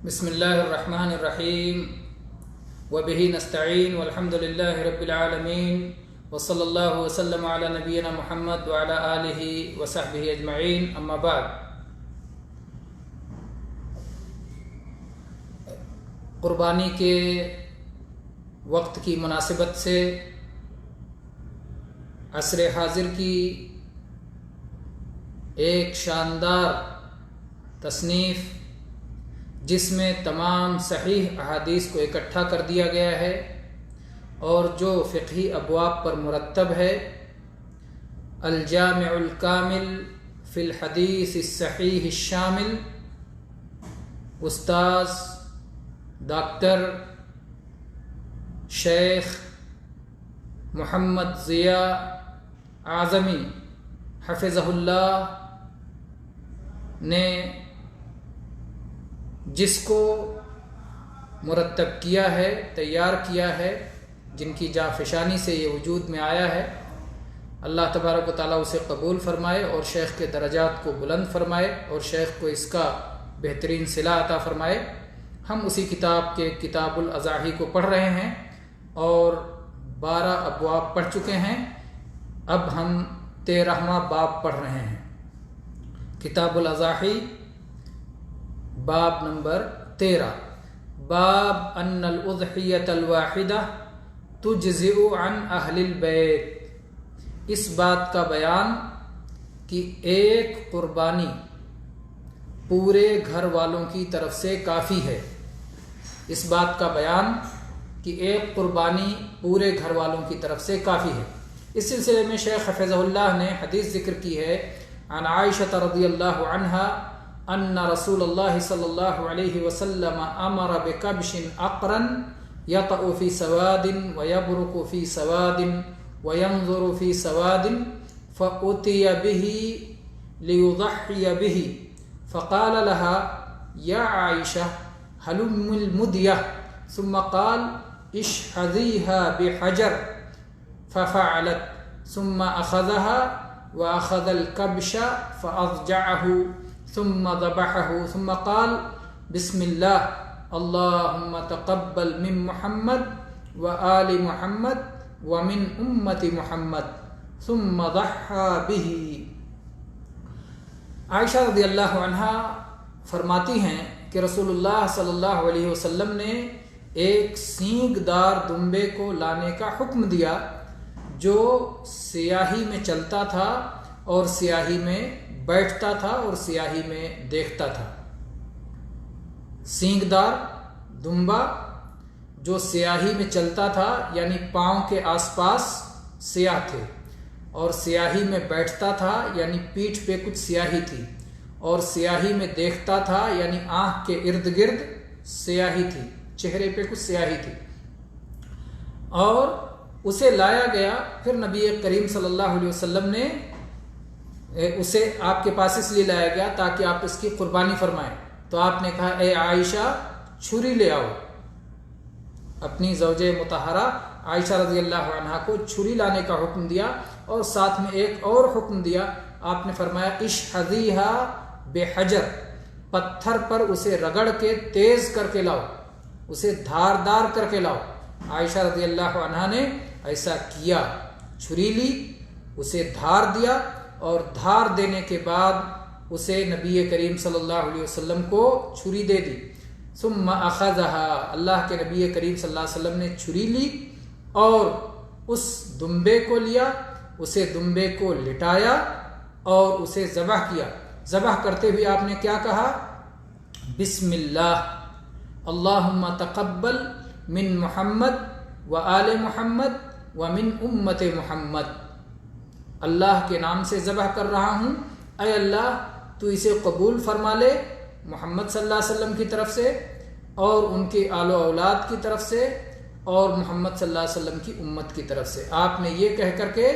بسم اللہ الرحمن الرحیم وبہ نستعین والحمد للہ رب العالمین وصلی اللہ وسلم علی نبینا محمد وعلی آلہ وصحبہ اجمعین، اما بعد۔ قربانی کے وقت کی مناسبت سے عصر حاضر کی ایک شاندار تصنیف جس میں تمام صحیح احادیث کو اکٹھا کر دیا گیا ہے اور جو فقہی ابواب پر مرتب ہے، الجامع الکامل فی الحدیث الصحیح الشامل، استاذ ڈاکٹر شیخ محمد ضیاء اعظمی حفظہ اللہ نے جس کو مرتب کیا ہے، تیار کیا ہے، جن کی جانفشانی سے یہ وجود میں آیا ہے، اللہ تبارک و تعالیٰ اسے قبول فرمائے اور شیخ کے درجات کو بلند فرمائے اور شیخ کو اس کا بہترین صلہ عطا فرمائے۔ ہم اسی کتاب کے کتاب الاضاحی کو پڑھ رہے ہیں اور 12 ابواب پڑھ چکے ہیں۔ اب ہم 13واں باب پڑھ رہے ہیں۔ کتاب الاضاحی باب نمبر 13، باب ان الاضحیۃ الواحدہ تجزئ عن اہل البیت، اس بات کا بیان کہ ایک قربانی پورے گھر والوں کی طرف سے کافی ہے۔ اس بات کا بیان کہ ایک قربانی پورے گھر والوں کی طرف سے کافی ہے۔ اس سلسلے میں شیخ حفظہ اللہ نے حدیث ذکر کی ہے، عن عائشہ رضی اللہ عنہا ان رسول اللہ صلی اللہ علیہ وسلم امر بکبش اقرن یطأ فی سواد ویبرق فی سواد وینظر فی سواد فأتی به لیضحی به فقال لها یا عائشہ هلم المدیہ ثم قال اشحذیها بحجر ففعلت ثم اخذها واخذ الكبش فاضجعه ثم ذبحه ثم قال بسم الله اللهم تقبل من محمد وآل محمد ومن امة محمد ثم ضحى به۔ عائشہ رضی اللہ عنہا فرماتی ہیں کہ رسول اللہ صلی اللہ علیہ وسلم نے ایک سینگ دار دمبے کو لانے کا حکم دیا جو سیاہی میں چلتا تھا اور سیاہی میں بیٹھتا تھا اور سیاہی میں دیکھتا تھا۔ سینگ دار دمبا جو سیاہی میں چلتا تھا، یعنی پاؤں کے آس پاس سیاہ تھے، اور سیاہی میں بیٹھتا تھا، یعنی پیٹھ پہ کچھ سیاہی تھی، اور سیاہی میں دیکھتا تھا، یعنی آنکھ کے ارد گرد سیاہی تھی، چہرے پہ کچھ سیاہی تھی، اور اسے لایا گیا۔ پھر نبی کریم صلی اللہ علیہ وسلم نے اسے آپ کے پاس اس لیے لایا گیا تاکہ آپ اس کی قربانی فرمائیں۔ تو آپ نے کہا اے عائشہ چھری لے آؤ، اپنی زوجہ مطہرہ عائشہ رضی اللہ عنہا کو چھری لانے کا حکم دیا، اور ساتھ میں ایک اور حکم دیا، آپ نے فرمایا اشحذیھا بحجر، پتھر پر اسے رگڑ کے تیز کر کے لاؤ، اسے دھاردار کر کے لاؤ۔ عائشہ رضی اللہ عنہا نے ایسا کیا، چھری لی، اسے دھار دیا، اور دھار دینے کے بعد اسے نبی کریم صلی اللہ علیہ وسلم کو چھری دے دی۔ ثم اخذها، اللہ کے نبی کریم صلی اللہ علیہ وسلم نے چھری لی اور اس دمبے کو لیا، اسے دمبے کو لٹایا اور اسے ذبح کیا۔ ذبح کرتے ہوئے آپ نے کیا کہا؟ بسم اللہ اللہم تقبل من محمد وآل محمد ومن امت محمد، اللہ کے نام سے ذبح کر رہا ہوں، اے اللہ تو اسے قبول فرما لے محمد صلی اللہ علیہ وسلم کی طرف سے اور ان کے آل و اولاد کی طرف سے اور محمد صلی اللہ علیہ وسلم کی امت کی طرف سے۔ آپ نے یہ کہہ کر کے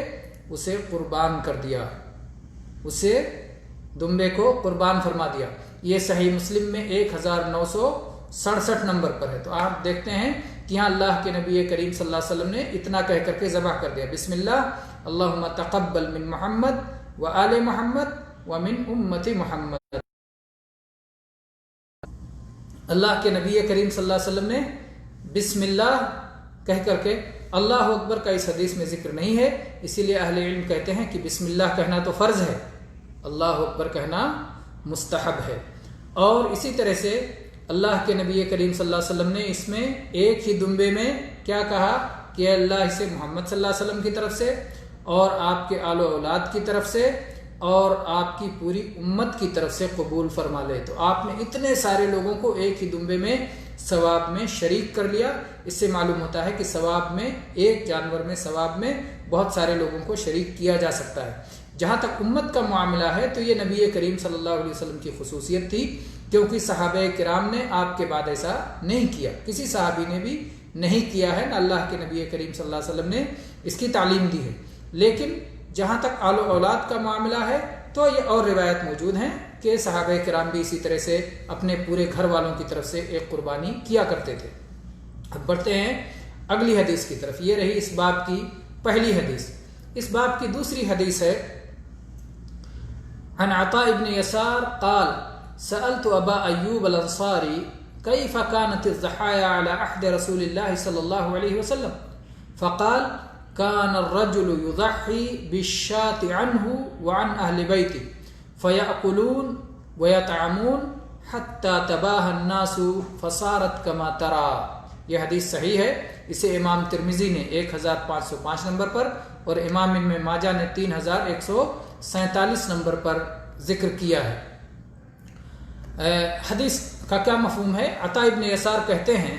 اسے قربان کر دیا، اسے دمبے کو قربان فرما دیا۔ یہ صحیح مسلم میں 1967 نمبر پر ہے۔ تو آپ دیکھتے ہیں کہ یہاں اللہ کے نبی کریم صلی اللہ علیہ وسلم نے اتنا کہہ کر کے ذبح کر دیا، بسم اللہ اللہم تقبل من محمد وآل محمد ومن امت محمد۔ اللہ کے نبی کریم صلی اللہ علیہ وسلم نے بسم اللہ کہہ کر کے اللہ اکبر کا اس حدیث میں ذکر نہیں ہے، اسی لیے اہل علم کہتے ہیں کہ بسم اللہ کہنا تو فرض ہے، اللہ اکبر کہنا مستحب ہے۔ اور اسی طرح سے اللہ کے نبی کریم صلی اللہ علیہ وسلم نے اس میں ایک ہی دمبے میں کیا کہا کہ اللہ اسے محمد صلی اللہ علیہ وسلم کی طرف سے اور آپ کے آل و اولاد کی طرف سے اور آپ کی پوری امت کی طرف سے قبول فرما لے۔ تو آپ نے اتنے سارے لوگوں کو ایک ہی دمبے میں ثواب میں شریک کر لیا۔ اس سے معلوم ہوتا ہے کہ ثواب میں، ایک جانور میں ثواب میں بہت سارے لوگوں کو شریک کیا جا سکتا ہے۔ جہاں تک امت کا معاملہ ہے تو یہ نبی کریم صلی اللہ علیہ وسلم کی خصوصیت تھی، کیونکہ صحابہ کرام نے آپ کے بعد ایسا نہیں کیا، کسی صحابی نے بھی نہیں کیا ہے، نہ اللہ کے نبی کریم صلی اللہ علیہ وسلم نے اس کی تعلیم دی ہے۔ لیکن جہاں تک آل و اولاد کا معاملہ ہے تو یہ اور روایت موجود ہیں کہ صحابہ کرام بھی اسی طرح سے اپنے پورے گھر والوں کی طرف سے ایک قربانی کیا کرتے تھے۔ اب بڑھتے ہیں اگلی حدیث کی طرف۔ یہ رہی اس باب کی پہلی حدیث۔ اس باب کی دوسری حدیث ہے عن عطاء بن يسار قال سألت أبا أيوب الأنصاري كيف كانت الضحايا على عهد رسول الله صلى الله عليه وسلم فقال كان الرجل يضحي بالشاة عنه وعن أهل بيته فيأكلون ويطعمون حتى تباهى الناس فصارت كما ترى۔ یہ حدیث صحیح ہے، اسے امام ترمذی نے 1505 نمبر پر اور امام ابن ماجہ نے 3147 نمبر پر ذکر کیا ہے۔ حدیث کا کیا مفہوم ہے؟ عطا ابن یسار کہتے ہیں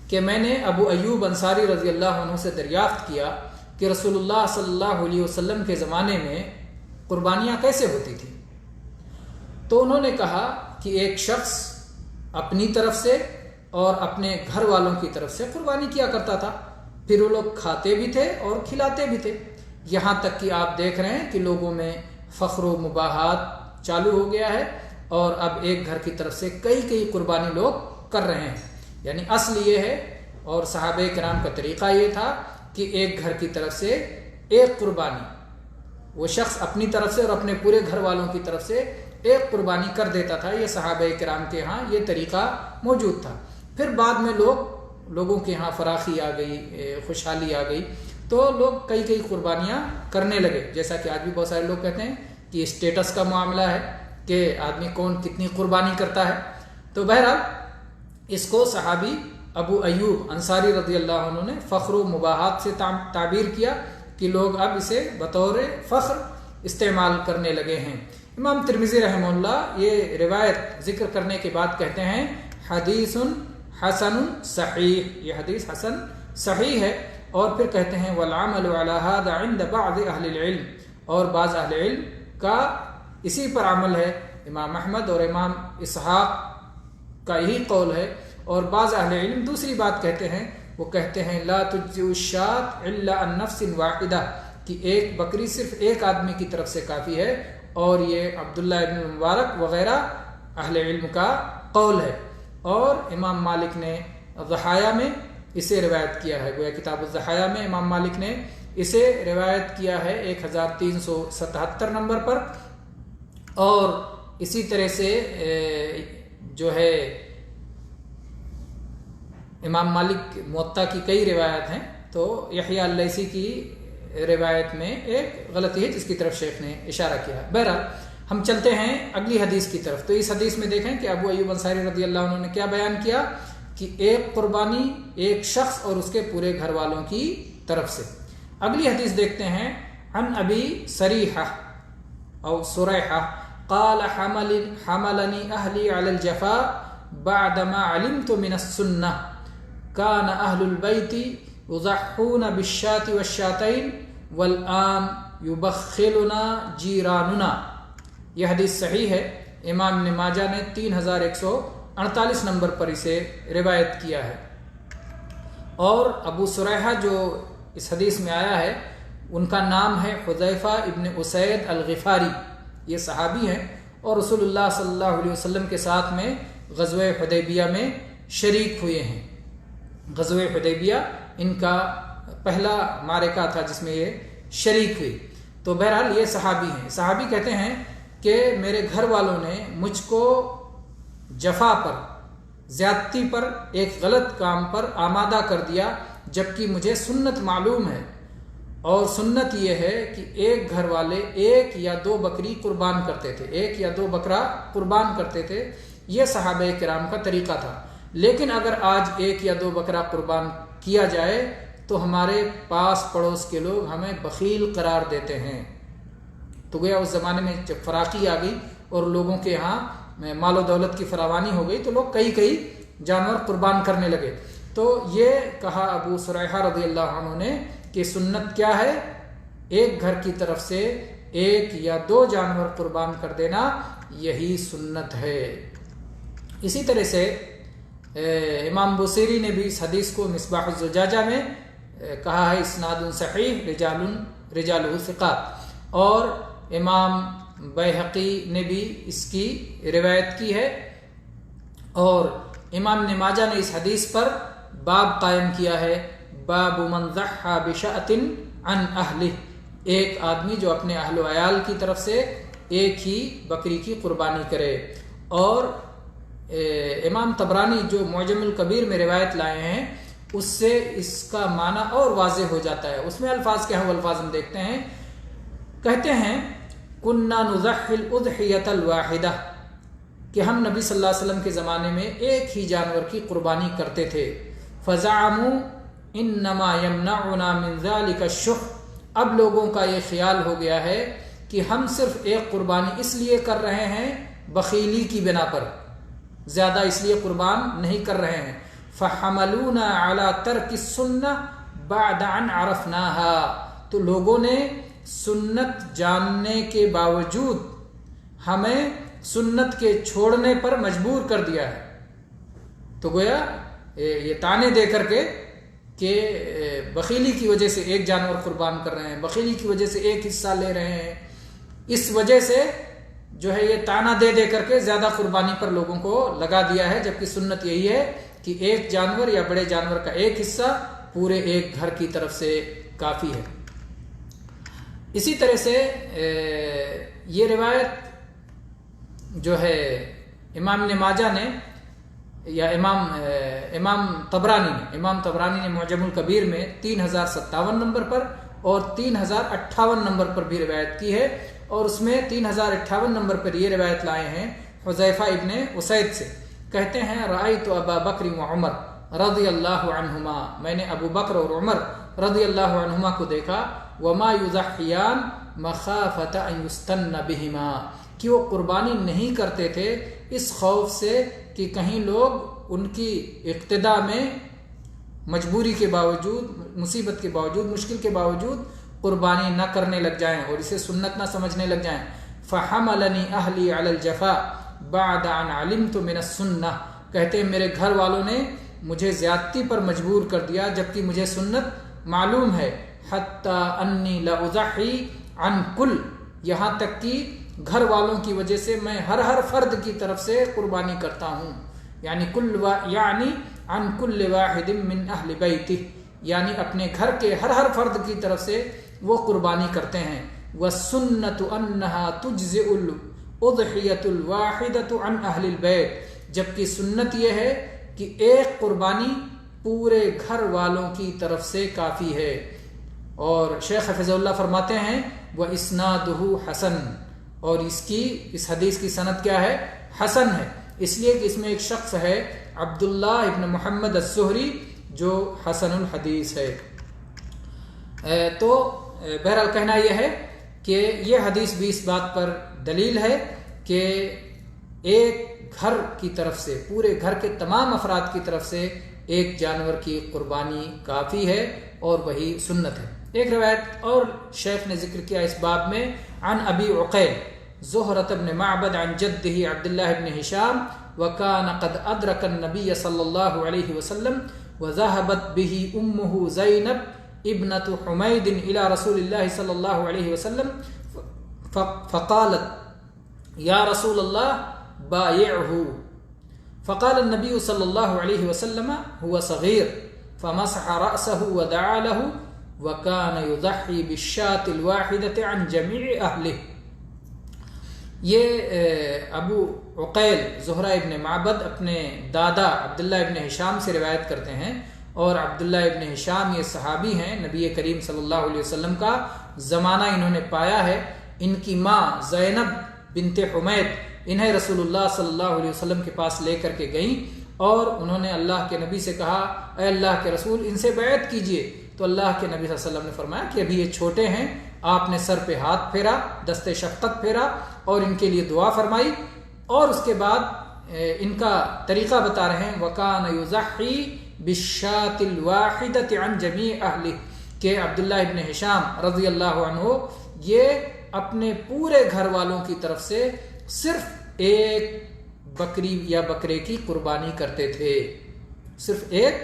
کہ میں نے ابو ایوب انصاری رضی اللہ عنہ سے دریافت کیا کہ رسول اللہ صلی اللہ علیہ وسلم کے زمانے میں قربانیاں کیسے ہوتی تھیں؟ تو انہوں نے کہا کہ ایک شخص اپنی طرف سے اور اپنے گھر والوں کی طرف سے قربانی کیا کرتا تھا، پھر وہ لوگ کھاتے بھی تھے اور کھلاتے بھی تھے، یہاں تک کہ آپ دیکھ رہے ہیں کہ لوگوں میں فخر و مباحات چالو ہو گیا ہے اور اب ایک گھر کی طرف سے کئی قربانی لوگ کر رہے ہیں۔ یعنی اصل یہ ہے اور صحابہ کرام کا طریقہ یہ تھا کہ ایک گھر کی طرف سے ایک قربانی، وہ شخص اپنی طرف سے اور اپنے پورے گھر والوں کی طرف سے ایک قربانی کر دیتا تھا۔ یہ صحابہ کرام کے ہاں یہ طریقہ موجود تھا۔ پھر بعد میں لوگوں کے ہاں فراخی آ گئی، خوشحالی آ گئی، تو لوگ کئی قربانیاں کرنے لگے، جیسا کہ آج بھی بہت سارے لوگ کہتے ہیں کہ اسٹیٹس کا معاملہ ہے کہ آدمی کون کتنی قربانی کرتا ہے۔ تو بہرحال اس کو صحابی ابو ایوب انصاری رضی اللہ عنہ نے فخر و مباحات سے تعبیر کیا کہ لوگ اب اسے بطور فخر استعمال کرنے لگے ہیں۔ امام ترمذی رحمہ اللہ یہ روایت ذکر کرنے کے بعد کہتے ہیں حدیث حسن صحیح، یہ حدیث حسن صحیح ہے، اور پھر کہتے ہیں والعمل على هذا عند بعض اہل العلم، اور بعض اہل علم کا اسی پر عمل ہے، امام احمد اور امام اسحاق کا یہی قول ہے، اور بعض اہل علم دوسری بات کہتے ہیں، وہ کہتے ہیں لا تجزئ الشاة الا عن نفس واحدہ، کہ ایک بکری صرف ایک آدمی کی طرف سے کافی ہے، اور یہ عبداللہ ابن مبارک وغیرہ اہل علم کا قول ہے۔ اور امام مالک نے ضحایا میں اسے روایت کیا ہے، گویا کتاب الضحایا میں امام مالک نے اسے روایت کیا ہے 1377 نمبر پر، اور اسی طرح سے جو ہے امام مالک موطا کی کئی روایت ہیں، تو یحییٰ اللیثی کی روایت میں ایک غلطی ہے جس کی طرف شیخ نے اشارہ کیا۔ بہرحال ہم چلتے ہیں اگلی حدیث کی طرف۔ تو اس حدیث میں دیکھیں کہ ابو ایوب انصاری رضی اللہ عنہ نے کیا بیان کیا کہ ایک قربانی ایک شخص اور اس کے پورے گھر والوں کی طرف سے۔ اگلی حدیث دیکھتے ہیں عن ابی سریحہ او سریحہ قال حملنی اہلی علی الجفاء بعدما علمت من السنہ كان اہل البیت یضحون بالشاة والشاتین والآن یبخلنا جیراننا۔ یہ حدیث صحیح ہے، امام ابن ماجہ نے 3148 نمبر پر اسے روایت کیا ہے۔ اور ابو سریحہ جو اس حدیث میں آیا ہے ان کا نام ہے حذیفہ ابن اسید الغفاری، یہ صحابی ہیں اور رسول اللہ صلی اللہ علیہ وسلم کے ساتھ میں غزوہ حدیبیہ میں شریک ہوئے ہیں۔ غزوہ حدیبیہ ان کا پہلا معرکہ تھا جس میں یہ شریک ہوئی۔ تو بہرحال یہ صحابی ہیں۔ صحابی کہتے ہیں کہ میرے گھر والوں نے مجھ کو جفا پر زیادتی پر، ایک غلط کام پر آمادہ کر دیا، جبکہ مجھے سنت معلوم ہے۔ اور سنت یہ ہے کہ ایک گھر والے 1 یا 2 بکری قربان کرتے تھے، 1 یا 2 بکرا قربان کرتے تھے، یہ صحابہ کرام کا طریقہ تھا۔ لیکن اگر آج 1 یا 2 بکرا قربان کیا جائے تو ہمارے پاس پڑوس کے لوگ ہمیں بخیل قرار دیتے ہیں۔ تو گویا اس زمانے میں جب فراخی آ گئی اور لوگوں کے ہاں مال و دولت کی فراوانی ہو گئی تو لوگ کئی جانور قربان کرنے لگے۔ تو یہ کہا ابو سریحہ رضی اللہ عنہ نے کہ سنت کیا ہے؟ ایک گھر کی طرف سے 1 یا 2 جانور قربان کر دینا، یہی سنت ہے۔ اسی طرح سے امام بوصیری نے بھی اس حدیث کو مصباح الزجاجہ میں کہا ہے اسناد صحیح رجالہ ثقات، اور امام بیہقی نے بھی اس کی روایت کی ہے، اور امام ابن ماجہ نے اس حدیث پر باب قائم کیا ہے، باب من ضحى بشأۃ عن اہلہ، ایک آدمی جو اپنے اہل و عیال کی طرف سے ایک ہی بکری کی قربانی کرے۔ اور امام طبرانی جو معجم الکبیر میں روایت لائے ہیں اس سے اس کا معنی اور واضح ہو جاتا ہے۔ اس میں الفاظ کیا ہیں وہ الفاظ ہم دیکھتے ہیں۔ کہتے ہیں کنا نضحی الاضحیۃ الواحدہ، کہ ہم نبی صلی اللہ علیہ وسلم کے زمانے میں ایک ہی جانور کی قربانی کرتے تھے۔ فزعموا انما یمنعنا من ذلک الشح، اب لوگوں کا یہ خیال ہو گیا ہے کہ ہم صرف ایک قربانی اس لیے کر رہے ہیں بخیلی کی بنا پر، زیادہ اس لیے قربان نہیں کر رہے ہیں۔ فحملونا علی ترک السنہ بعد ان عرفناها، تو لوگوں نے سنت جاننے کے باوجود ہمیں سنت کے چھوڑنے پر مجبور کر دیا ہے۔ تو گویا یہ تانے دے کر کے کہ بخیلی کی وجہ سے ایک جانور قربان کر رہے ہیں، بخیلی کی وجہ سے ایک حصہ لے رہے ہیں، اس وجہ سے جو ہے یہ تانا دے دے کر کے زیادہ قربانی پر لوگوں کو لگا دیا ہے، جبکہ سنت یہی ہے کہ ایک جانور یا بڑے جانور کا ایک حصہ پورے ایک گھر کی طرف سے کافی ہے۔ اسی طرح سے یہ روایت جو ہے امام ابن ماجہ نے یا امام طبرانی نے معجم الکبیر میں 3057 نمبر پر اور 3058 نمبر پر بھی روایت کی ہے، اور اس میں 3058 نمبر پر یہ روایت لائے ہیں حذیفہ ابن اسید سے، کہتے ہیں رأیت ابا بکر و عمر رضی اللہ عنہما، میں نے ابو بکر اور عمر رضی اللہ عنہما کو دیکھا، وما یضحیان مخافۃ ان یستن بہما، کہ وہ قربانی نہیں کرتے تھے اس خوف سے کہ کہیں لوگ ان کی اقتداء میں مجبوری کے باوجود، مصیبت کے باوجود، مشکل کے باوجود قربانی نہ کرنے لگ جائیں اور اسے سنت نہ سمجھنے لگ جائیں۔ فحملنی اہلی علی الجفا بعد ان علمت من السنہ، کہتے ہیں میرے گھر والوں نے مجھے زیادتی پر مجبور کر دیا جبکہ مجھے سنت معلوم ہے، حتی انی لاضحی عن کل، یہاں تک کہ گھر والوں کی وجہ سے میں ہر فرد کی طرف سے قربانی کرتا ہوں، یعنی عن کل واحد من اہل بیتہ، یعنی اپنے گھر کے ہر فرد کی طرف سے وہ قربانی کرتے ہیں۔ والسنۃ انہا تجزئ الاضحیۃ الواحدۃ عن اہل البیت، جبکہ سنت یہ ہے کہ ایک قربانی پورے گھر والوں کی طرف سے کافی ہے۔ اور شیخ حفظہ اللہ فرماتے ہیں وَإِسْنَادُهُ حسن، اور اس حدیث کی سند کیا ہے؟ حسن ہے، اس لیے کہ اس میں ایک شخص ہے عبداللہ ابن محمد الزہری جو حسن الحدیث ہے۔ تو بہرحال کہنا یہ ہے کہ یہ حدیث بھی اس بات پر دلیل ہے کہ ایک گھر کی طرف سے، پورے گھر کے تمام افراد کی طرف سے ایک جانور کی قربانی کافی ہے اور وہی سنت ہے۔ ایک روایت اور شیخ نے ذکر کیا اس باب میں، عن ابی عقیل زہرۃ بن معبد عن جدہ عبداللہ بن ہشام وکان قد ادرک النبی صلی اللہ علیہ وسلم وذهبت به امه زینب ابنة حمید الى رسول اللہ صلی اللہ علیہ وسلم فقالت یا رسول اللہ بایعه، فقال النبی صلی اللہ علیہ وسلم هو صغیر فمسح رأسه ودعا له وكان يضحي بالشاة الواحدة عن جميع أهله۔ یہ ابو عقیل زہرہ ابن معبد اپنے دادا عبداللہ ابن ہشام سے روایت کرتے ہیں، اور عبداللہ ابن ہشام یہ صحابی ہیں، نبی کریم صلی اللہ علیہ وسلم کا زمانہ انہوں نے پایا ہے۔ ان کی ماں زینب بنت حمید انہیں رسول اللہ صلی اللہ علیہ وسلم کے پاس لے کر کے گئیں، اور انہوں نے اللہ کے نبی سے کہا اے اللہ کے رسول ان سے بیعت کیجئے، تو اللہ کے نبی صلی اللہ علیہ وسلم نے فرمایا کہ ابھی یہ چھوٹے ہیں۔ آپ نے سر پہ ہاتھ پھیرا، دست شفقت پھیرا اور ان کے لیے دعا فرمائی، اور اس کے بعد ان کا طریقہ بتا رہے ہیں وَكَانَ يُزَحِّي بِالشَّاةِ الْوَاحِدَةِ عَنْ جَمِيعِ أَهْلِهِ کہ عبداللہ ابن ہشام رضی اللہ عنہ یہ اپنے پورے گھر والوں کی طرف سے صرف ایک بکری یا بکرے کی قربانی کرتے تھے، صرف ایک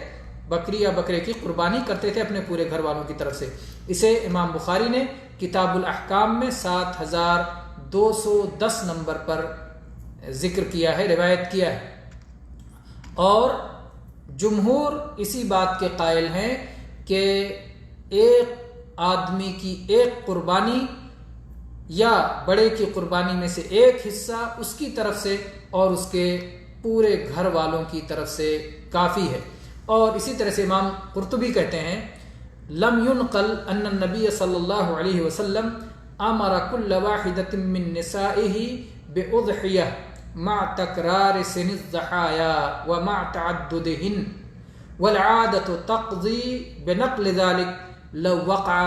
بکری یا بکرے کی قربانی کرتے تھے اپنے پورے گھر والوں کی طرف سے۔ اسے امام بخاری نے کتاب الاحکام میں 7210 نمبر پر ذکر کیا ہے، روایت کیا ہے، اور جمہور اسی بات کے قائل ہیں کہ ایک آدمی کی ایک قربانی یا بڑے کی قربانی میں سے ایک حصہ اس کی طرف سے اور اس کے پورے گھر والوں کی طرف سے کافی ہے۔ اور اسی طرح سے امام قرطبی کہتے ہیں لم ينقل ان النبی صلی اللہ علیہ وسلم امر كل واحدة من نسائه باضحیہ مع تکرار سن الضحایا ومع تعددهن والعادة تقضی بنقل ذلك لو وقع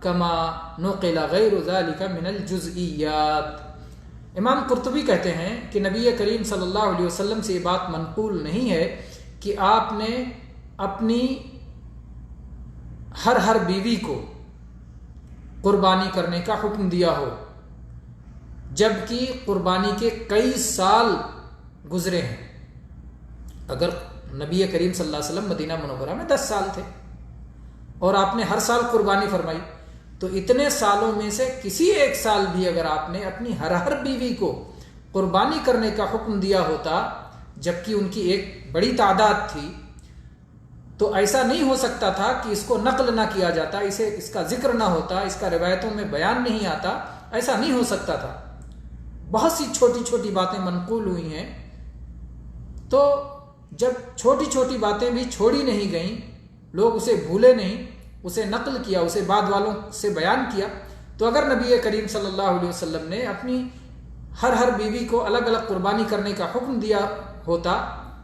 كما نقل غیر ذلك من الجزئیات۔ امام قرطبی کہتے ہیں کہ نبی کریم صلی اللہ علیہ وسلم سے یہ بات منقول نہیں ہے کہ آپ نے اپنی ہر بیوی کو قربانی کرنے کا حکم دیا ہو، جبکہ قربانی کے کئی سال گزرے ہیں۔ اگر نبی کریم صلی اللہ علیہ وسلم مدینہ منورہ میں 10 سال تھے اور آپ نے ہر سال قربانی فرمائی، تو اتنے سالوں میں سے کسی ایک سال بھی اگر آپ نے اپنی ہر بیوی کو قربانی کرنے کا حکم دیا ہوتا، جبکہ ان کی ایک بڑی تعداد تھی، تو ایسا نہیں ہو سکتا تھا کہ اس کو نقل نہ کیا جاتا، اس کا ذکر نہ ہوتا، اس کا روایتوں میں بیان نہیں آتا، ایسا نہیں ہو سکتا تھا۔ بہت سی چھوٹی چھوٹی باتیں منقول ہوئی ہیں، تو جب چھوٹی چھوٹی باتیں بھی چھوڑی نہیں گئیں، لوگ اسے بھولے نہیں، اسے نقل کیا، اسے بعد والوں سے بیان کیا، تو اگر نبی کریم صلی اللہ علیہ وسلم نے اپنی ہر بیوی کو الگ الگ قربانی کرنے کا حکم دیا ہوتا،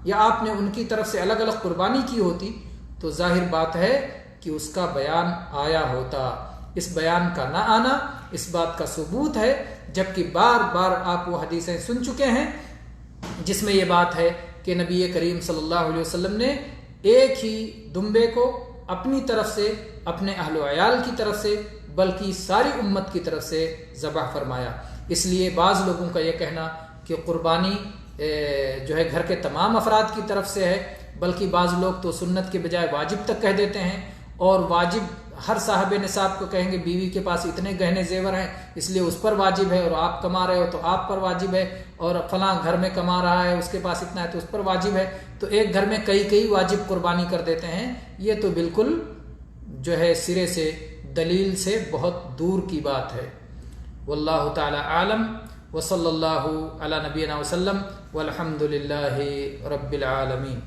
یا آپ نے ان کی طرف سے الگ الگ قربانی کی ہوتی، تو ظاہر بات ہے کہ اس کا بیان آیا ہوتا۔ اس بیان کا نہ آنا اس بات کا ثبوت ہے، جبکہ بار بار آپ وہ حدیثیں سن چکے ہیں جس میں یہ بات ہے کہ نبی کریم صلی اللہ علیہ وسلم نے ایک ہی دمبے کو اپنی طرف سے، اپنے اہل و عیال کی طرف سے، بلکہ ساری امت کی طرف سے ذبح فرمایا۔ اس لیے بعض لوگوں کا یہ کہنا کہ قربانی جو ہے گھر کے تمام افراد کی طرف سے ہے، بلکہ بعض لوگ تو سنت کے بجائے واجب تک کہہ دیتے ہیں، اور واجب ہر صاحب نصاب کو کہیں گے بیوی کے پاس اتنے گہنے زیور ہیں اس لیے اس پر واجب ہے، اور آپ کما رہے ہو تو آپ پر واجب ہے، اور فلاں گھر میں کما رہا ہے اس کے پاس اتنا ہے تو اس پر واجب ہے، تو ایک گھر میں کئی واجب قربانی کر دیتے ہیں۔ یہ تو بالکل جو ہے سرے سے دلیل سے بہت دور کی بات ہے۔ واللہ تعالی عالم، وصلی اللہ علی نبینا وسلم، والحمد للہ رب العالمین۔